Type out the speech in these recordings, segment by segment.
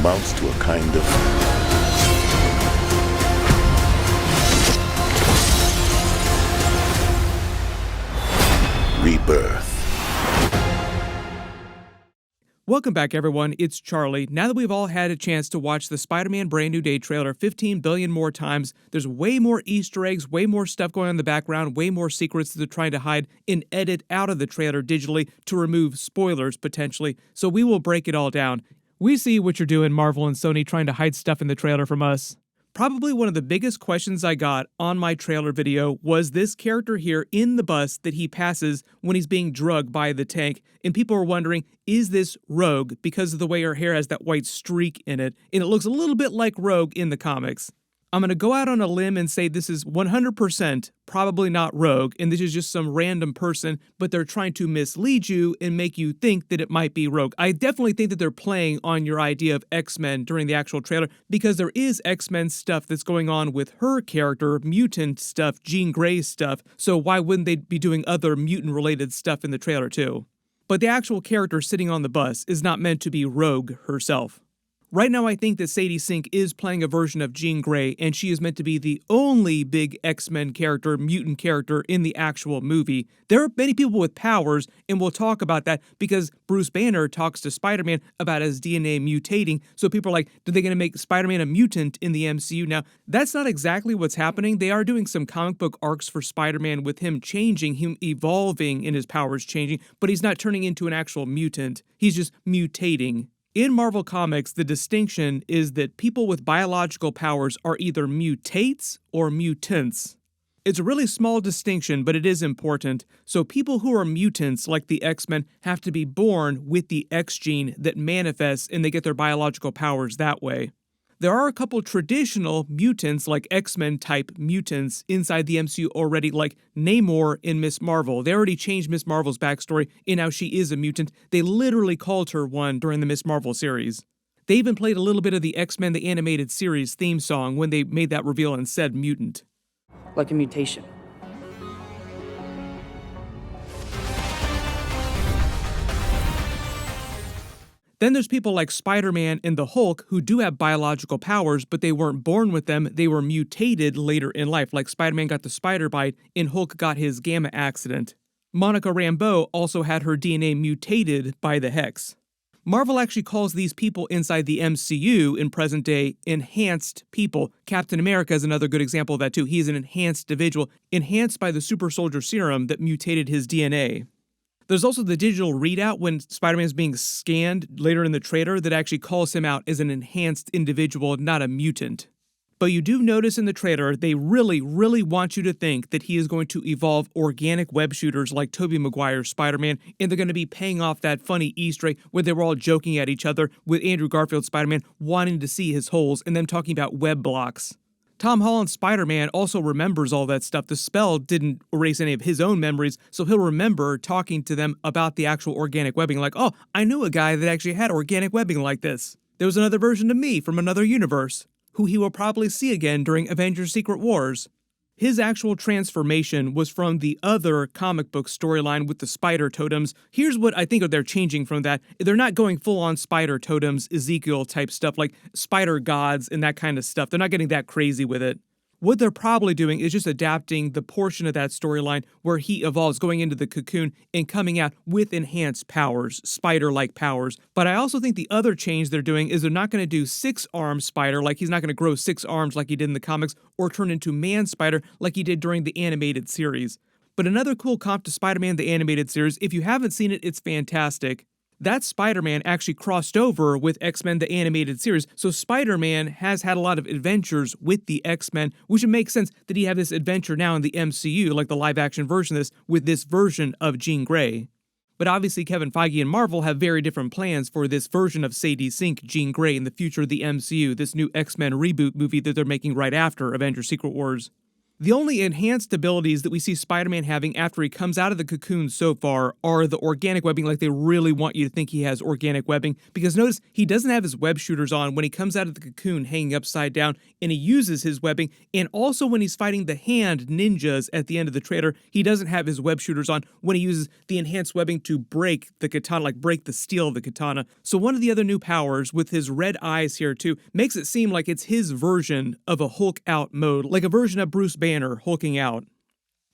amounts to a kind of rebirth. Welcome back, everyone. It's Charlie. Now that we've all had a chance to watch the Spider-Man Brand New Day trailer 15 billion more times, there's way more Easter eggs, way more stuff going on in the background, way more secrets that they're trying to hide and edit out of the trailer digitally to remove spoilers, potentially. So we will break it all down. We see what you're doing, Marvel and Sony, trying to hide stuff in the trailer from us. Probably one of the biggest questions I got on my trailer video was this character here in the bus that he passes when he's being drugged by the tank. And people are wondering, is this Rogue? Because of the way her hair has that white streak in it. And it looks a little bit like Rogue in the comics. I'm going to go out on a limb and say this is 100% probably not Rogue, and this is just some random person, but they're trying to mislead you and make you think that it might be Rogue. I definitely think that they're playing on your idea of X-Men during the actual trailer, because there is X-Men stuff that's going on with her character, mutant stuff, Jean Grey stuff, so why wouldn't they be doing other mutant-related stuff in the trailer too? But the actual character sitting on the bus is not meant to be Rogue herself. Right now, I think that Sadie Sink is playing a version of Jean Grey, and she is meant to be the only big X-Men character, mutant character in the actual movie. There are many people with powers, and we'll talk about that because Bruce Banner talks to Spider-Man about his DNA mutating, so people are like, are they going to make Spider-Man a mutant in the MCU? Now, that's not exactly what's happening. They are doing some comic book arcs for Spider-Man with him changing, him evolving and his powers changing, but he's not turning into an actual mutant. He's just mutating. In Marvel Comics, the distinction is that people with biological powers are either mutates or mutants. It's a really small distinction, but it is important. So people who are mutants, like the X-Men, have to be born with the X gene that manifests and they get their biological powers that way. There are a couple traditional mutants, like X-Men type mutants, inside the MCU already, like Namor in Ms. Marvel. They already changed Ms. Marvel's backstory, and now she is a mutant. They literally called her one during the Ms. Marvel series. They even played a little bit of the X-Men the Animated Series theme song when they made that reveal and said mutant. Like a mutation. Then there's people like Spider-Man and the Hulk who do have biological powers, but they weren't born with them, they were mutated later in life, like Spider-Man got the spider bite and Hulk got his gamma accident. Monica Rambeau also had her DNA mutated by the Hex. Marvel actually calls these people inside the MCU in present day enhanced people. Captain America is another good example of that too. He is an enhanced individual, enhanced by the super soldier serum that mutated his DNA. There's also the digital readout when Spider-Man is being scanned later in the trailer that actually calls him out as an enhanced individual, not a mutant. But you do notice in the trailer, they really want you to think that he is going to evolve organic web shooters like Tobey Maguire's Spider-Man, and they're going to be paying off that funny Easter egg where they were all joking at each other with Andrew Garfield's Spider-Man wanting to see his holes and them talking about web blocks. Tom Holland's Spider-Man also remembers all that stuff. The spell didn't erase any of his own memories, so he'll remember talking to them about the actual organic webbing, like, oh, I knew a guy that actually had organic webbing like this. There was another version of me from another universe, who he will probably see again during Avengers Secret Wars. His actual transformation was from the other comic book storyline with the spider totems. Here's what I think they're changing from that. They're not going full-on spider totems, Ezekiel-type stuff, like spider gods and that kind of stuff. They're not getting that crazy with it. What they're probably doing is just adapting the portion of that storyline where he evolves, going into the cocoon and coming out with enhanced powers, spider-like powers. But I also think the other change they're doing is they're not going to do six-armed spider, like he's not going to grow 6 arms like he did in the comics, or turn into man-spider like he did during the animated series. But another cool comp to Spider-Man the Animated Series, if you haven't seen it, it's fantastic. That Spider-Man actually crossed over with X-Men the Animated Series, so Spider-Man has had a lot of adventures with the X-Men, which would make sense that he have this adventure now in the MCU, like the live-action version of this, with this version of Jean Grey. But obviously Kevin Feige and Marvel have very different plans for this version of Sadie Sink, Jean Grey, in the future of the MCU, this new X-Men reboot movie that they're making right after Avengers Secret Wars. The only enhanced abilities that we see Spider-Man having after he comes out of the cocoon so far are the organic webbing, like they really want you to think he has organic webbing, because notice he doesn't have his web shooters on when he comes out of the cocoon hanging upside down, and he uses his webbing, and also when he's fighting the hand ninjas at the end of the trailer, he doesn't have his web shooters on when he uses the enhanced webbing to break the katana, like break the steel of the katana. So one of the other new powers, with his red eyes here too, makes it seem like it's his version of a Hulk out mode, like a version of Bruce Banner hulking out.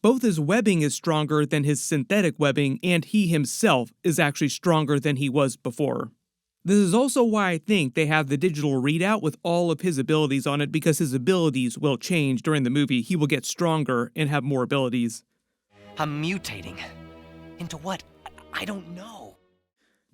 Both his webbing is stronger than his synthetic webbing, and he himself is actually stronger than he was before. This is also why I think they have the digital readout with all of his abilities on it, because his abilities will change during the movie. He will get stronger and have more abilities. I'm mutating. Into what? I don't know.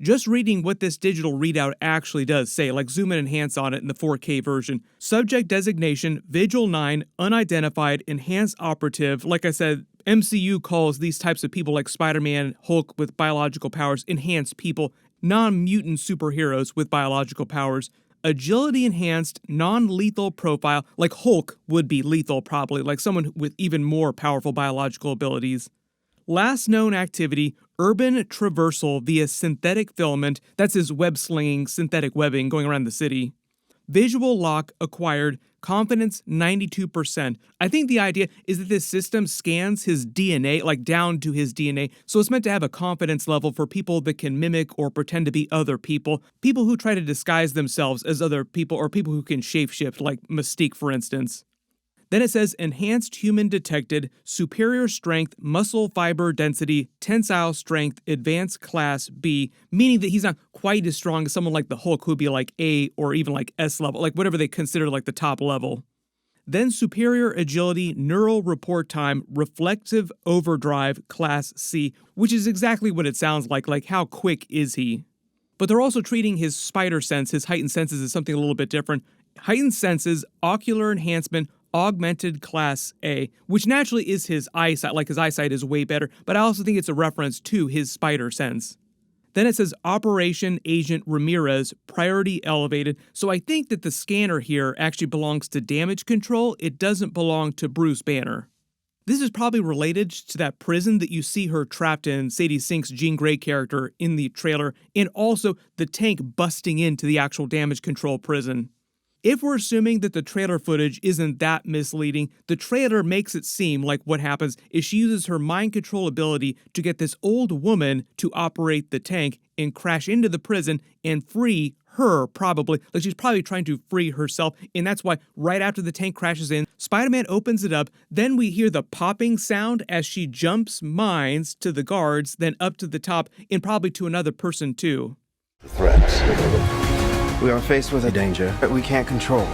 Just reading what this digital readout actually does say, like zoom and enhance on it in the 4K version. Subject designation, Vigil 9, unidentified, enhanced operative. Like I said, MCU calls these types of people like Spider-Man, Hulk with biological powers, enhanced people, non-mutant superheroes with biological powers. Agility enhanced, non-lethal profile, like Hulk would be lethal probably, like someone with even more powerful biological abilities. Last known activity, urban traversal via synthetic filament, that's his web-slinging synthetic webbing going around the city. Visual lock acquired, confidence 92%. I think the idea is that this system scans his DNA, like down to his DNA, so it's meant to have a confidence level for people that can mimic or pretend to be other people, people who try to disguise themselves as other people, or people who can shapeshift, like Mystique for instance. Then it says enhanced human detected, superior strength, muscle fiber density, tensile strength, advanced class B, meaning that he's not quite as strong as someone like the Hulk who would be like A or even like S level, like whatever they consider like the top level. Then superior agility, neural report time, reflective overdrive, class C, which is exactly what it sounds like how quick is he? But they're also treating his spider sense, his heightened senses, as something a little bit different. Heightened senses, ocular enhancement, augmented class A, which naturally is his eyesight, like his eyesight is way better, but I also think it's a reference to his spider sense. Then it says Operation Agent Ramirez, priority elevated, so I think that the scanner here actually belongs to damage control, it doesn't belong to Bruce Banner. This is probably related to that prison that you see her trapped in, Sadie Sink's Jean Grey character in the trailer, and also the tank busting into the actual damage control prison. If we're assuming that the trailer footage isn't that misleading, the trailer makes it seem like what happens is she uses her mind control ability to get this old woman to operate the tank and crash into the prison and free her, probably. Like she's probably trying to free herself, and that's why right after the tank crashes in, Spider-Man opens it up, then we hear the popping sound as she jumps mines to the guards, then up to the top, and probably to another person too. Threats. We are faced with a danger that we can't control.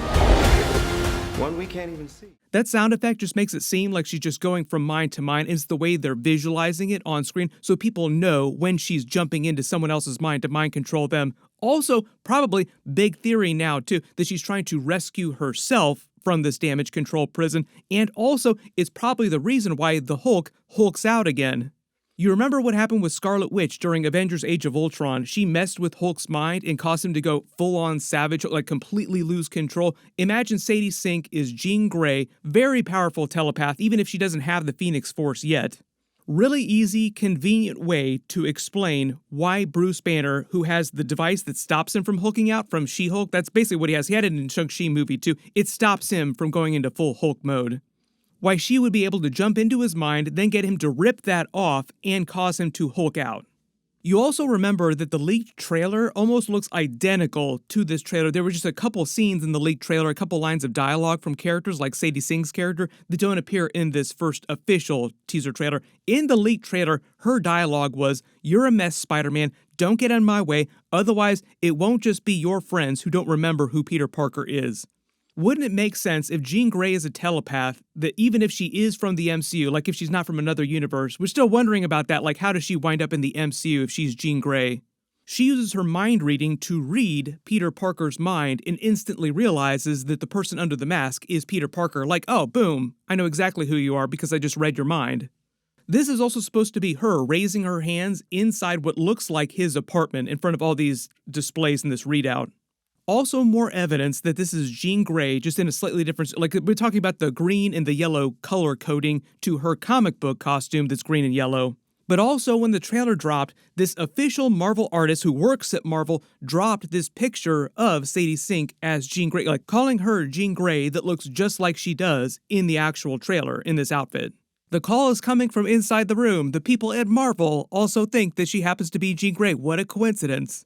One we can't even see. That sound effect just makes it seem like she's just going from mine to mine. It's the way they're visualizing it on screen so people know when she's jumping into someone else's mind to mind control them. Also, probably, big theory now too, that she's trying to rescue herself from this damage control prison, and also it's probably the reason why the Hulk hulks out again. You remember what happened with Scarlet Witch during Avengers Age of Ultron? She messed with Hulk's mind and caused him to go full-on savage, like completely lose control. Imagine Sadie Sink is Jean Grey, very powerful telepath, even if she doesn't have the Phoenix Force yet. Really easy, convenient way to explain why Bruce Banner, who has the device that stops him from hulking out from She-Hulk, that's basically what he has. He had it in Shang-Chi movie too. It stops him from going into full Hulk mode. Why she would be able to jump into his mind, then get him to rip that off and cause him to Hulk out. You also remember that the leaked trailer almost looks identical to this trailer. There were just a couple scenes in the leaked trailer, a couple lines of dialogue from characters like Sadie Sink's character that don't appear in this first official teaser trailer. In the leaked trailer, her dialogue was, "You're a mess, Spider-Man. Don't get in my way. Otherwise, it won't just be your friends who don't remember who Peter Parker is." Wouldn't it make sense if Jean Grey is a telepath, that even if she is from the MCU, like if she's not from another universe, we're still wondering about that, like how does she wind up in the MCU if she's Jean Grey? She uses her mind reading to read Peter Parker's mind and instantly realizes that the person under the mask is Peter Parker, like, oh, boom, I know exactly who you are because I just read your mind. This is also supposed to be her raising her hands inside what looks like his apartment in front of all these displays in this readout. Also more evidence that this is Jean Grey, just in a slightly different, like we're talking about the green and the yellow color coding to her comic book costume that's green and yellow. But also when the trailer dropped, this official Marvel artist who works at Marvel dropped this picture of Sadie Sink as Jean Grey, like calling her Jean Grey that looks just like she does in the actual trailer in this outfit. The call is coming from inside the room. The people at Marvel also think that she happens to be Jean Grey. What a coincidence.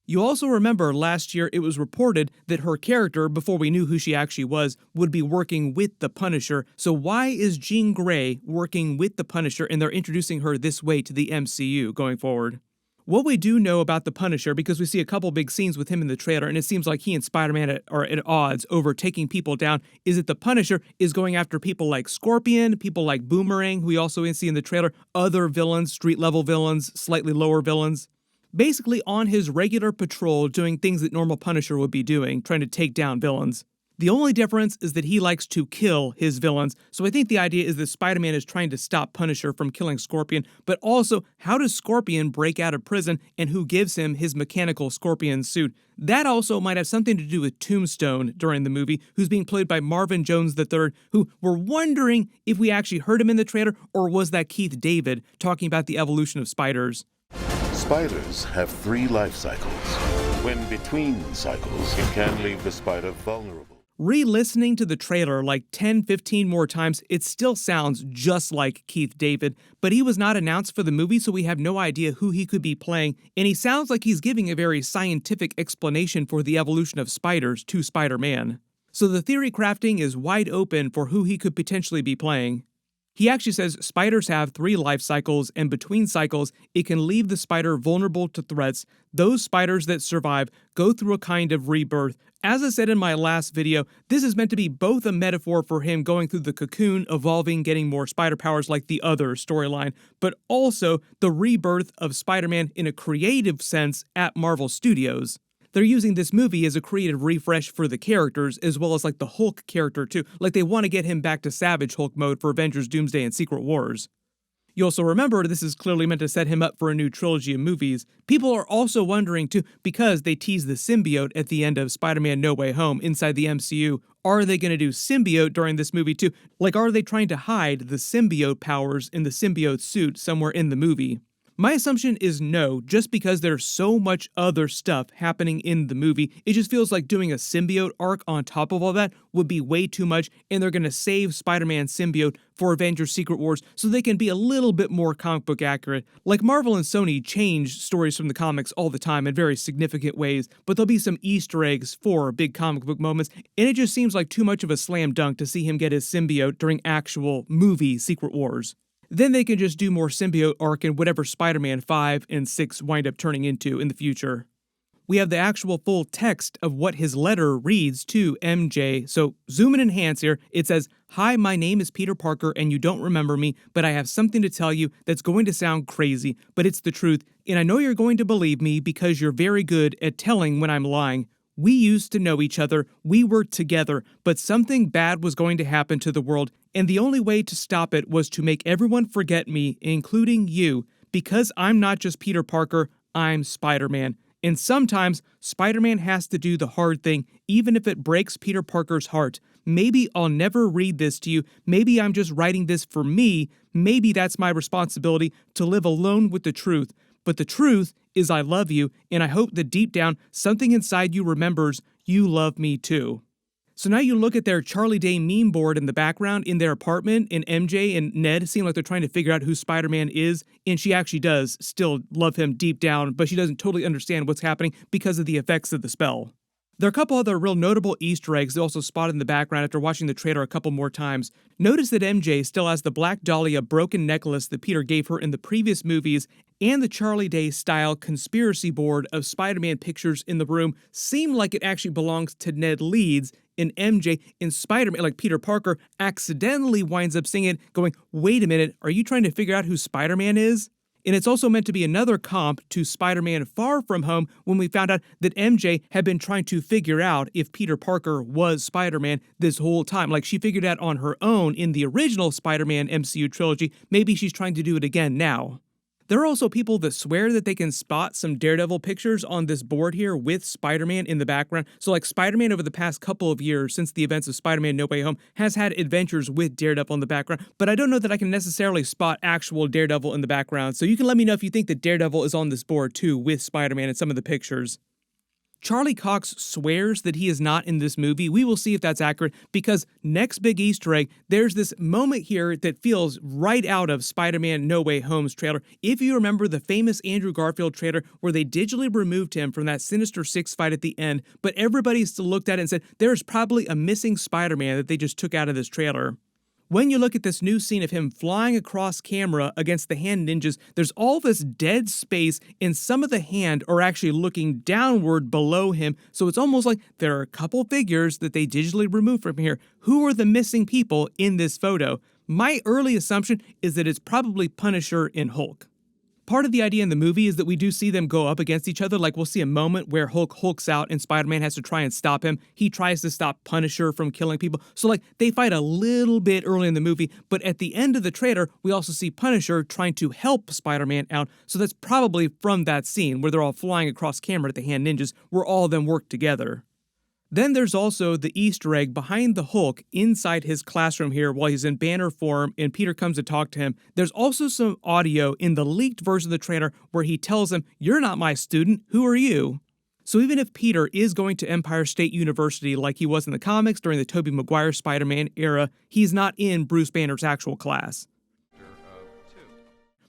You also remember last year it was reported that her character, before we knew who she actually was, would be working with the Punisher. So why is Jean Grey working with the Punisher and they're introducing her this way to the MCU going forward? What we do know about the Punisher, because we see a couple big scenes with him in the trailer, and it seems like he and Spider-Man are at odds over taking people down, is that the Punisher is going after people like Scorpion, people like Boomerang, who we also see in the trailer, other villains, street-level villains, slightly lower villains. Basically on his regular patrol doing things that normal Punisher would be doing, trying to take down villains. The only difference is that he likes to kill his villains, so I think the idea is that Spider-Man is trying to stop Punisher from killing Scorpion, but also, how does Scorpion break out of prison and who gives him his mechanical Scorpion suit? That also might have something to do with Tombstone during the movie, who's being played by Marvin Jones III, who we're wondering if we actually heard him in the trailer, or was that Keith David talking about the evolution of spiders? Spiders have 3 life cycles. When between cycles, it can leave the spider vulnerable. Re-listening to the trailer like 10-15 more times, it still sounds just like Keith David, but he was not announced for the movie, so we have no idea who he could be playing, and he sounds like he's giving a very scientific explanation for the evolution of spiders to Spider-Man. So the theory crafting is wide open for who he could potentially be playing. He actually says spiders have 3 life cycles, and between cycles, it can leave the spider vulnerable to threats. Those spiders that survive go through a kind of rebirth. As I said in my last video, this is meant to be both a metaphor for him going through the cocoon, evolving, getting more spider powers like the other storyline, but also the rebirth of Spider-Man in a creative sense at Marvel Studios. They're using this movie as a creative refresh for the characters, as well as like the Hulk character too. Like they want to get him back to Savage Hulk mode for Avengers, Doomsday, and Secret Wars. You also remember this is clearly meant to set him up for a new trilogy of movies. People are also wondering too, because they tease the symbiote at the end of Spider-Man No Way Home inside the MCU, are they going to do symbiote during this movie too? Like, are they trying to hide the symbiote powers in the symbiote suit somewhere in the movie? My assumption is no, just because there's so much other stuff happening in the movie. It just feels like doing a symbiote arc on top of all that would be way too much, and they're going to save Spider-Man's symbiote for Avengers Secret Wars so they can be a little bit more comic book accurate. Like Marvel and Sony change stories from the comics all the time in very significant ways, but there'll be some Easter eggs for big comic book moments, and it just seems like too much of a slam dunk to see him get his symbiote during actual movie Secret Wars. Then they can just do more symbiote arc in whatever Spider-Man 5 and 6 wind up turning into in the future. We have the actual full text of what his letter reads to MJ, so zoom and enhance here. It says, "Hi, my name is Peter Parker and you don't remember me, but I have something to tell you that's going to sound crazy, but it's the truth, and I know you're going to believe me because you're very good at telling when I'm lying. We used to know each other, we were together, but something bad was going to happen to the world, and the only way to stop it was to make everyone forget me, including you, because I'm not just Peter Parker, I'm Spider-Man. And sometimes, Spider-Man has to do the hard thing, even if it breaks Peter Parker's heart. Maybe I'll never read this to you, maybe I'm just writing this for me, maybe that's my responsibility to live alone with the truth. But the truth is I love you, and I hope that deep down, something inside you remembers you love me too." So now you look at their Charlie Day meme board in the background in their apartment, and MJ and Ned seem like they're trying to figure out who Spider-Man is, and she actually does still love him deep down, but she doesn't totally understand what's happening because of the effects of the spell. There are a couple other real notable Easter eggs they also spotted in the background after watching the trailer a couple more times. Notice that MJ still has the Black Dahlia broken necklace that Peter gave her in the previous movies, and the Charlie Day-style conspiracy board of Spider-Man pictures in the room seem like it actually belongs to Ned Leeds, and MJ in Spider-Man, like Peter Parker, accidentally winds up seeing it, going, wait a minute, are you trying to figure out who Spider-Man is? And it's also meant to be another comp to Spider-Man Far From Home when we found out that MJ had been trying to figure out if Peter Parker was Spider-Man this whole time. Like she figured out on her own in the original Spider-Man MCU trilogy, maybe she's trying to do it again now. There are also people that swear that they can spot some Daredevil pictures on this board here with Spider-Man in the background. So like Spider-Man over the past couple of years since the events of Spider-Man No Way Home has had adventures with Daredevil in the background, but I don't know that I can necessarily spot actual Daredevil in the background. So you can let me know if you think that Daredevil is on this board too with Spider-Man in some of the pictures. Charlie Cox swears that he is not in this movie. We will see if that's accurate, because next big Easter egg, there's this moment here that feels right out of Spider-Man No Way Home's trailer. If you remember the famous Andrew Garfield trailer where they digitally removed him from that Sinister Six fight at the end, but everybody still looked at it and said, there's probably a missing Spider-Man that they just took out of this trailer. When you look at this new scene of him flying across camera against the hand ninjas, there's all this dead space, and some of the hand are actually looking downward below him, so it's almost like there are a couple figures that they digitally removed from here. Who are the missing people in this photo? My early assumption is that it's probably Punisher and Hulk. Part of the idea in the movie is that we do see them go up against each other. Like, we'll see a moment where Hulk hulks out and Spider-Man has to try and stop him. He tries to stop Punisher from killing people. So, like, they fight a little bit early in the movie, but at the end of the trailer, we also see Punisher trying to help Spider-Man out. So that's probably from that scene where they're all flying across camera at the hand ninjas, where all of them work together. Then there's also the Easter egg behind the Hulk inside his classroom here while he's in banner form and Peter comes to talk to him. There's also some audio in the leaked version of the trailer where he tells him, "You're not my student, who are you?" So even if Peter is going to Empire State University like he was in the comics during the Tobey Maguire Spider-Man era, he's not in Bruce Banner's actual class.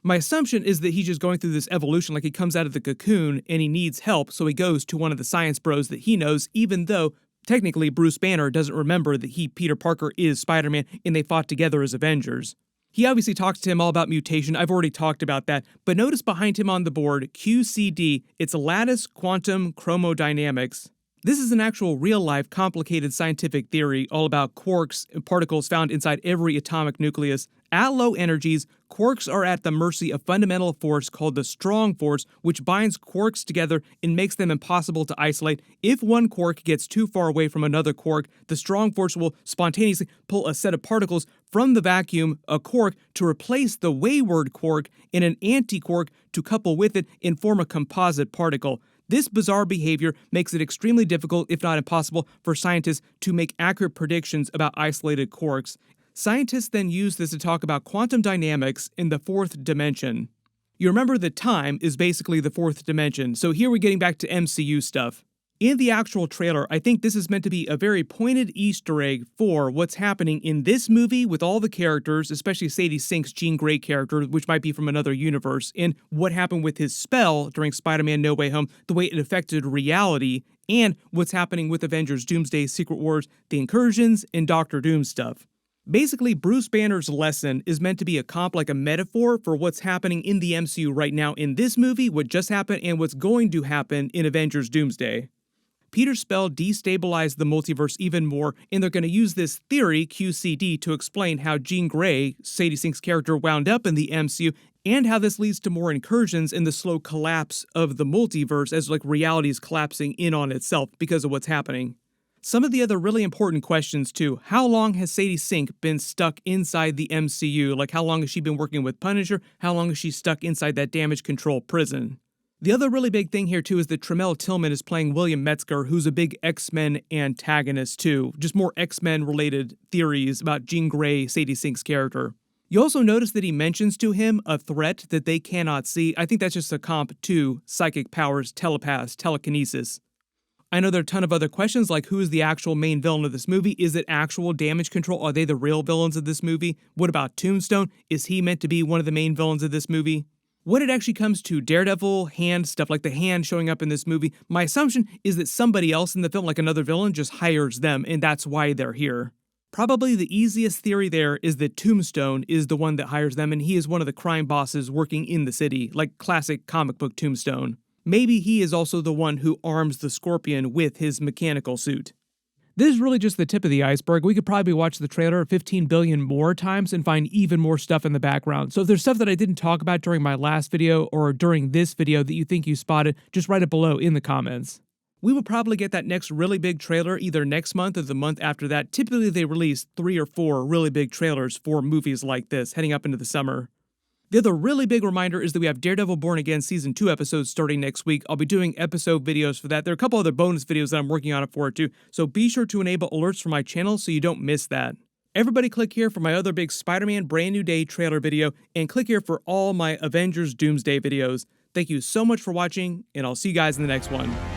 My assumption is that he's just going through this evolution, like he comes out of the cocoon and he needs help, so he goes to one of the science bros that he knows, even though technically Bruce Banner doesn't remember that Peter Parker, is Spider-Man and they fought together as Avengers. He obviously talks to him all about mutation. I've already talked about that, but notice behind him on the board, QCD, it's lattice quantum chromodynamics. This is an actual real-life complicated scientific theory all about quarks and particles found inside every atomic nucleus. At low energies, quarks are at the mercy of fundamental force called the strong force, which binds quarks together and makes them impossible to isolate. If one quark gets too far away from another quark, the strong force will spontaneously pull a set of particles from the vacuum, a quark, to replace the wayward quark, and an anti-quark to couple with it and form a composite particle. This bizarre behavior makes it extremely difficult, if not impossible, for scientists to make accurate predictions about isolated quarks. Scientists then use this to talk about quantum dynamics in the fourth dimension. You remember that time is basically the fourth dimension, so here we're getting back to MCU stuff. In the actual trailer, I think this is meant to be a very pointed Easter egg for what's happening in this movie with all the characters, especially Sadie Sink's Jean Grey character, which might be from another universe, and what happened with his spell during Spider-Man No Way Home, the way it affected reality, and what's happening with Avengers, Doomsday, Secret Wars, the incursions, and Doctor Doom stuff. Basically, Bruce Banner's lesson is meant to be like a metaphor for what's happening in the MCU right now in this movie, what just happened, and what's going to happen in Avengers Doomsday. Peter's spell destabilized the multiverse even more, and they're going to use this theory, QCD, to explain how Jean Grey, Sadie Sink's character, wound up in the MCU, and how this leads to more incursions in the slow collapse of the multiverse as reality is collapsing in on itself because of what's happening. Some of the other really important questions too. How long has Sadie Sink been stuck inside the MCU? Like, how long has she been working with Punisher? How long is she stuck inside that damage control prison? The other really big thing here too is that Tremel Tillman is playing William Metzger, who's a big X-Men antagonist too. Just more X-Men related theories about Jean Grey, Sadie Sink's character. You also notice that he mentions to him a threat that they cannot see. I think that's just a comp to psychic powers, telepaths, telekinesis. I know there are a ton of other questions like who is the actual main villain of this movie? Is it actual damage control? Are they the real villains of this movie? What about Tombstone? Is he meant to be one of the main villains of this movie? When it actually comes to Daredevil, hand stuff like the hand showing up in this movie, my assumption is that somebody else in the film, like another villain, just hires them and that's why they're here. Probably the easiest theory there is that Tombstone is the one that hires them and he is one of the crime bosses working in the city, like classic comic book Tombstone. Maybe he is also the one who arms the Scorpion with his mechanical suit. This is really just the tip of the iceberg. We could probably watch the trailer 15 billion more times and find even more stuff in the background. So if there's stuff that I didn't talk about during my last video or during this video that you think you spotted, just write it below in the comments. We will probably get that next really big trailer either next month or the month after that. Typically they release 3 or 4 really big trailers for movies like this heading up into the summer. The other really big reminder is that we have Daredevil Born Again Season 2 episodes starting next week. I'll be doing episode videos for that. There are a couple other bonus videos that I'm working on it for it too, so be sure to enable alerts for my channel so you don't miss that. Everybody click here for my other big Spider-Man Brand New Day trailer video, and click here for all my Avengers Doomsday videos. Thank you so much for watching, and I'll see you guys in the next one.